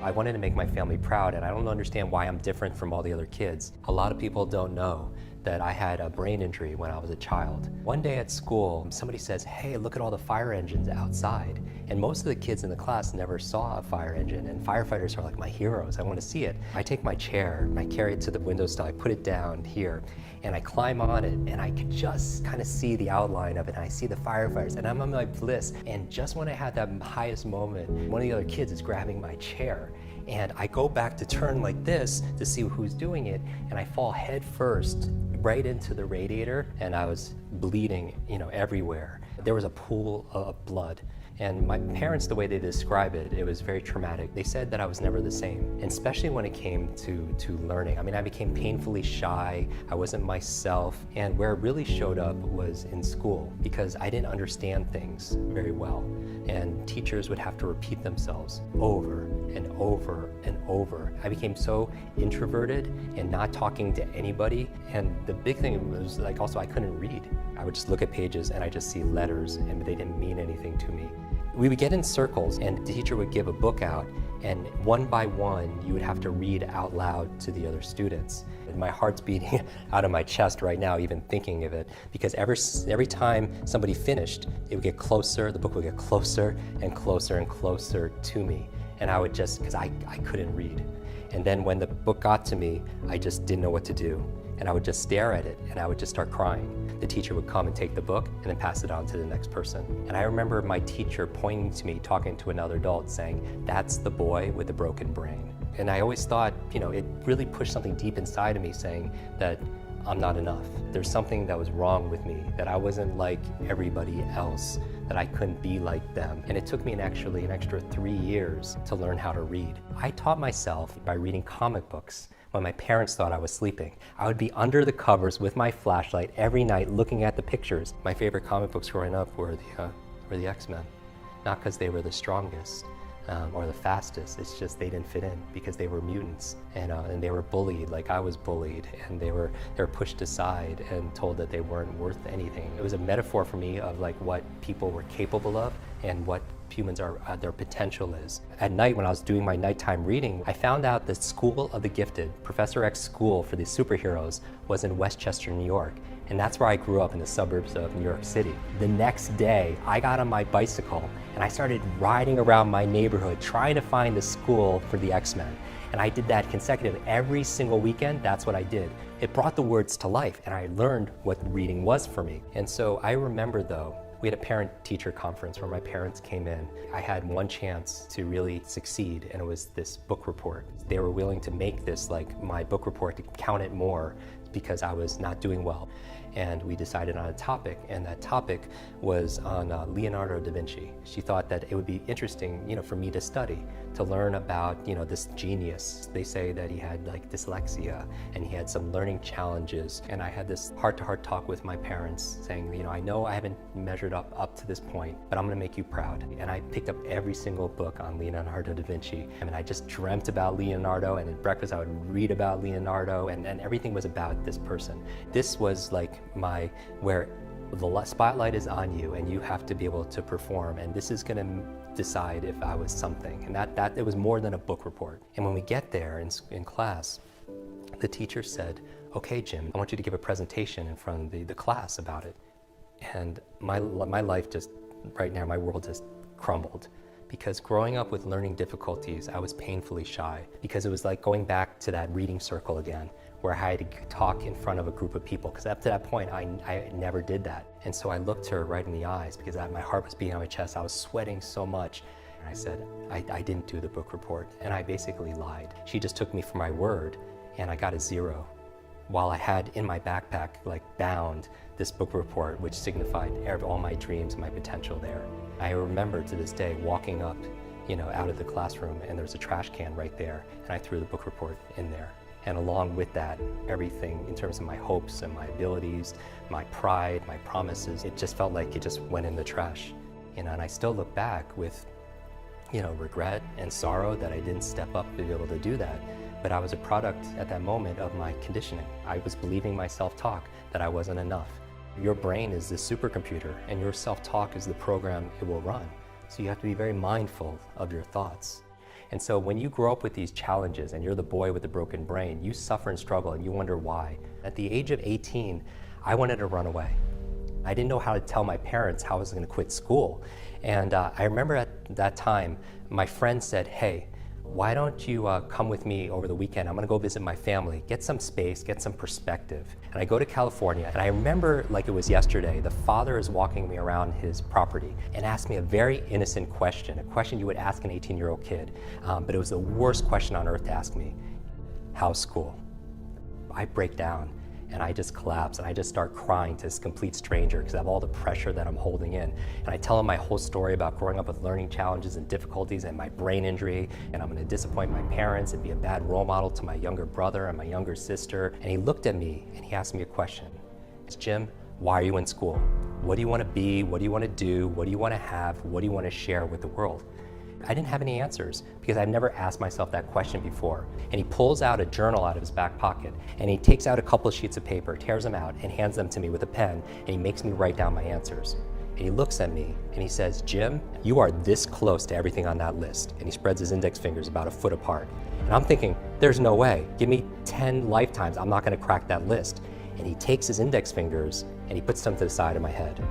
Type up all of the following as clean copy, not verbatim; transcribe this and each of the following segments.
I wanted to make my family proud, and I don't understand why I'm different from all the other kids. A lot of people don't know that I had a brain injury when I was a child. One day at school, somebody says, "Hey, look at all the fire engines outside." And most of the kids in the class never saw a fire engine, and firefighters are like my heroes. I want to see it. I take my chair, and I carry it to the windowsill, I put it down here, and I climb on it, and I can just kind of see the outline of it, and I see the firefighters, and I'm on my bliss. And just when I had that highest moment, one of the other kids is grabbing my chair, and I go back to turn like this to see who's doing it, and I fall head first right into the radiator, and I was bleeding, everywhere. There was a pool of blood. And my parents, the way they describe it, it was very traumatic. They said that I was never the same, and especially when it came to learning. I mean, I became painfully shy, I wasn't myself, and where it really showed up was in school, because I didn't understand things very well. And teachers would have to repeat themselves over and over and over. I became so introverted and not talking to anybody. And the big thing was also I couldn't read. I would just look at pages and I just see letters and they didn't mean anything to me. We would get in circles and the teacher would give a book out, and one by one you would have to read out loud to the other students. And my heart's beating out of my chest right now even thinking of it, because every time somebody finished, it would get closer, the book would get closer and closer and closer to me. And I would because I couldn't read. And then when the book got to me, I just didn't know what to do. And I would just stare at it and I would just start crying. The teacher would come and take the book and then pass it on to the next person. And I remember my teacher pointing to me, talking to another adult, saying, "That's the boy with the broken brain." And I always thought, it really pushed something deep inside of me, saying that I'm not enough. There's something that was wrong with me, that I wasn't like everybody else, that I couldn't be like them. And it took me actually an extra 3 years to learn how to read. I taught myself by reading comic books. When my parents thought I was sleeping, I would be under the covers with my flashlight every night looking at the pictures. My favorite comic books growing up were the X-Men. Not because they were the strongest or the fastest, it's just they didn't fit in because they were mutants, and they were bullied like I was bullied, and they were pushed aside and told that they weren't worth anything. It was a metaphor for me of what people were capable of and what humans are, their potential is. At night, when I was doing my nighttime reading, I found out the School of the Gifted, Professor X school for the superheroes, was in Westchester, New York. And that's where I grew up, in the suburbs of New York City. The next day, I got on my bicycle and I started riding around my neighborhood trying to find the school for the X-Men. And I did that consecutively every single weekend. That's what I did. It brought the words to life, and I learned what reading was for me. And so I remember, though, we had a parent-teacher conference where my parents came in. I had one chance to really succeed, and it was this book report. They were willing to make this my book report, to count it more because I was not doing well. And we decided on a topic, and that topic was on Leonardo da Vinci. She thought that it would be interesting, for me to study, to learn about, this genius. They say that he had dyslexia, and he had some learning challenges. And I had this heart-to-heart talk with my parents, saying, I know I haven't measured up to this point, but I'm gonna make you proud. And I picked up every single book on Leonardo da Vinci. I mean, I just dreamt about Leonardo, and at breakfast I would read about Leonardo, and everything was about this person. This was where the spotlight is on you and you have to be able to perform, and this is going to decide if I was something. And that it was more than a book report. And when we get there in class, the teacher said, "Okay, Jim, I want you to give a presentation in front of the class about it." And my life just, right now, my world just crumbled. Because growing up with learning difficulties, I was painfully shy, because it was like going back to that reading circle again, where I had to talk in front of a group of people, because up to that point, I never did that. And so I looked her right in the eyes, because my heart was beating on my chest, I was sweating so much. And I said, I didn't do the book report, and I basically lied. She just took me for my word, and I got a 0. While I had in my backpack, bound, this book report, which signified all my dreams and my potential there. I remember to this day walking up, out of the classroom, and there was a trash can right there, and I threw the book report in there. And along with that, everything in terms of my hopes and my abilities, my pride, my promises, it just felt like it just went in the trash. And I still look back with, regret and sorrow that I didn't step up to be able to do that. But I was a product at that moment of my conditioning. I was believing my self-talk that I wasn't enough. Your brain is the supercomputer, and your self-talk is the program it will run. So you have to be very mindful of your thoughts. And so when you grow up with these challenges and you're the boy with the broken brain, you suffer and struggle and you wonder why. At the age of 18, I wanted to run away. I didn't know how to tell my parents how I was going to quit school. And I remember at that time, my friend said, hey, why don't you come with me over the weekend? I'm gonna go visit my family, get some space, get some perspective. And I go to California, and I remember like it was yesterday, the father is walking me around his property and asked me a very innocent question, a question you would ask an 18-year-old kid, but it was the worst question on earth to ask me. How's school? I break down. And I just collapse and I just start crying to this complete stranger because I have all the pressure that I'm holding in. And I tell him my whole story about growing up with learning challenges and difficulties and my brain injury, and I'm going to disappoint my parents and be a bad role model to my younger brother and my younger sister. And he looked at me and he asked me a question. It's, Jim, why are you in school? What do you want to be? What do you want to do? What do you want to have? What do you want to share with the world? I didn't have any answers because I've never asked myself that question before. And he pulls out a journal out of his back pocket and he takes out a couple of sheets of paper, tears them out and hands them to me with a pen, and he makes me write down my answers. And he looks at me and he says, Jim, you are this close to everything on that list. And he spreads his index fingers about a foot apart. And I'm thinking, there's no way. Give me 10 lifetimes, I'm not going to crack that list. And he takes his index fingers and he puts them to the side of my head.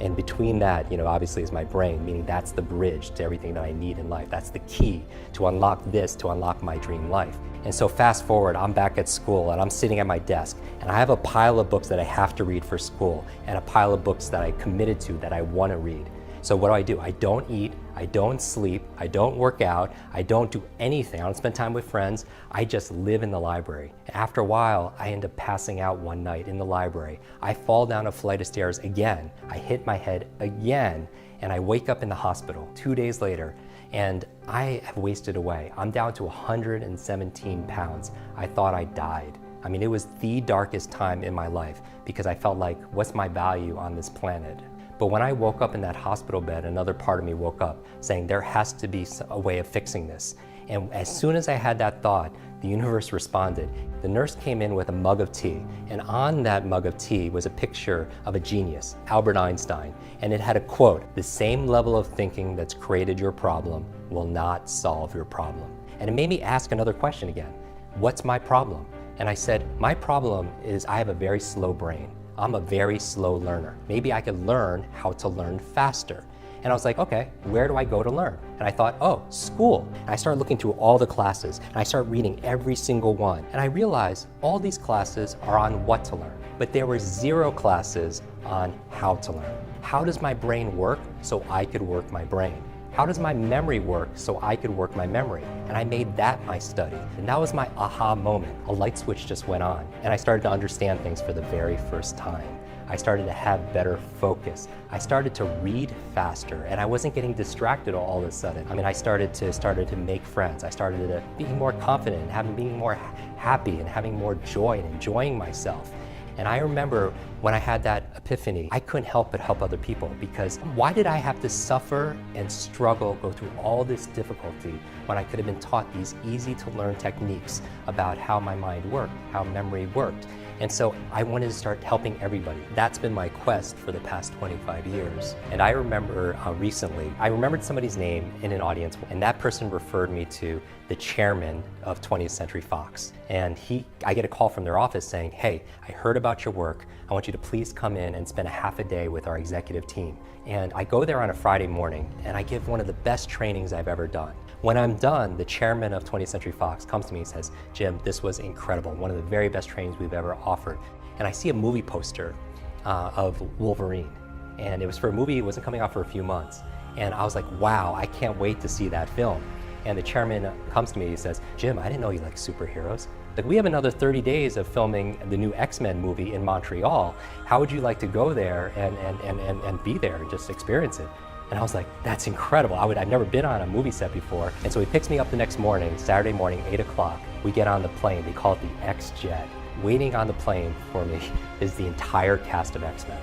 And between that, obviously is my brain, meaning that's the bridge to everything that I need in life. That's the key to unlock this, to unlock my dream life. And so fast forward, I'm back at school and I'm sitting at my desk and I have a pile of books that I have to read for school and a pile of books that I committed to that I want to read. So what do? I don't eat, I don't sleep, I don't work out, I don't do anything. I don't spend time with friends. I just live in the library. After a while, I end up passing out one night in the library. I fall down a flight of stairs again. I hit my head again, and I wake up in the hospital 2 days later, and I have wasted away. I'm down to 117 pounds. I thought I died. I mean, it was the darkest time in my life because I felt like, what's my value on this planet? But when I woke up in that hospital bed, another part of me woke up saying there has to be a way of fixing this. And as soon as I had that thought, the universe responded. The nurse came in with a mug of tea, and on that mug of tea was a picture of a genius, Albert Einstein, and it had a quote, "The same level of thinking that's created your problem will not solve your problem." And it made me ask another question again. What's my problem? And I said, my problem is I have a very slow brain. I'm a very slow learner. Maybe I could learn how to learn faster. And I was like, okay, where do I go to learn? And I thought, oh, school. And I started looking through all the classes and I started reading every single one. And I realized all these classes are on what to learn, but there were 0 classes on how to learn. How does my brain work so I could work my brain? How does my memory work so I could work my memory? And I made that my study. And that was my aha moment. A light switch just went on and I started to understand things for the very first time. I started to have better focus. I started to read faster and I wasn't getting distracted all of a sudden. I mean, I started to make friends. I started to be more confident and being more happy and having more joy and enjoying myself. And I remember when I had that epiphany, I couldn't help but help other people, because why did I have to suffer and struggle, go through all this difficulty when I could have been taught these easy to learn techniques about how my mind worked, how memory worked? And so I wanted to start helping everybody. That's been my quest for the past 25 years. And I remember recently, I remembered somebody's name in an audience, and that person referred me to the chairman of 20th Century Fox. And I get a call from their office saying, hey, I heard about your work. I want you to please come in and spend a half a day with our executive team. And I go there on a Friday morning and I give one of the best trainings I've ever done. When I'm done, the chairman of 20th Century Fox comes to me and says, Jim, this was incredible. One of the very best trainings we've ever offered. And I see a movie poster of Wolverine. And it was for a movie, it wasn't coming out for a few months. And I was like, wow, I can't wait to see that film. And the chairman comes to me, he says, Jim, I didn't know you like superheroes. Like, we have another 30 days of filming the new X-Men movie in Montreal. How would you like to go there and be there and just experience it? And I was like, that's incredible. I've never been on a movie set before. And so he picks me up the next morning, Saturday morning, 8 o'clock. We get on the plane, they call it the X-Jet. Waiting on the plane for me is the entire cast of X-Men.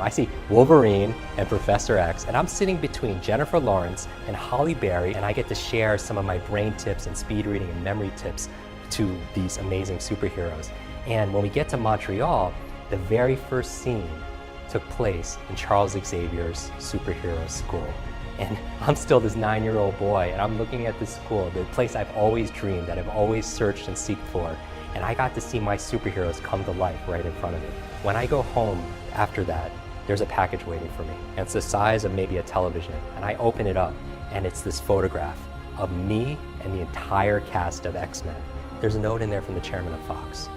I see Wolverine and Professor X, and I'm sitting between Jennifer Lawrence and Halle Berry, and I get to share some of my brain tips and speed reading and memory tips to these amazing superheroes. And when we get to Montreal, the very first scene took place in Charles Xavier's superhero school. And I'm still this 9-year-old boy, and I'm looking at this school, the place I've always dreamed, that I've always searched and seeked for, and I got to see my superheroes come to life right in front of me. When I go home after that, there's a package waiting for me, and it's the size of maybe a television, and I open it up, and it's this photograph of me and the entire cast of X-Men. There's a note in there from the chairman of Fox,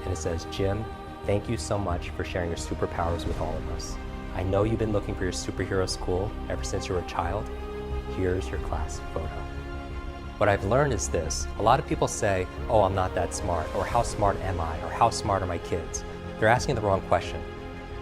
and it says, "Jim, thank you so much for sharing your superpowers with all of us. I know you've been looking for your superhero school ever since you were a child. Here's your class photo." What I've learned is this: a lot of people say, "Oh, I'm not that smart," or "How smart am I?" or "How smart are my kids?" They're asking the wrong question.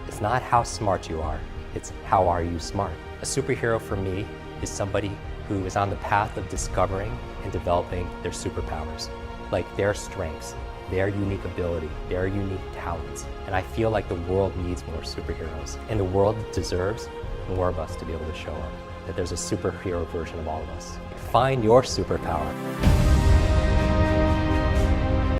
It's not how smart you are, it's how are you smart. A superhero for me is somebody who is on the path of discovering and developing their superpowers, like their strengths, their unique ability, their unique talents. And I feel like the world needs more superheroes, and the world deserves more of us to be able to show up that there's a superhero version of all of us. Find your superpower.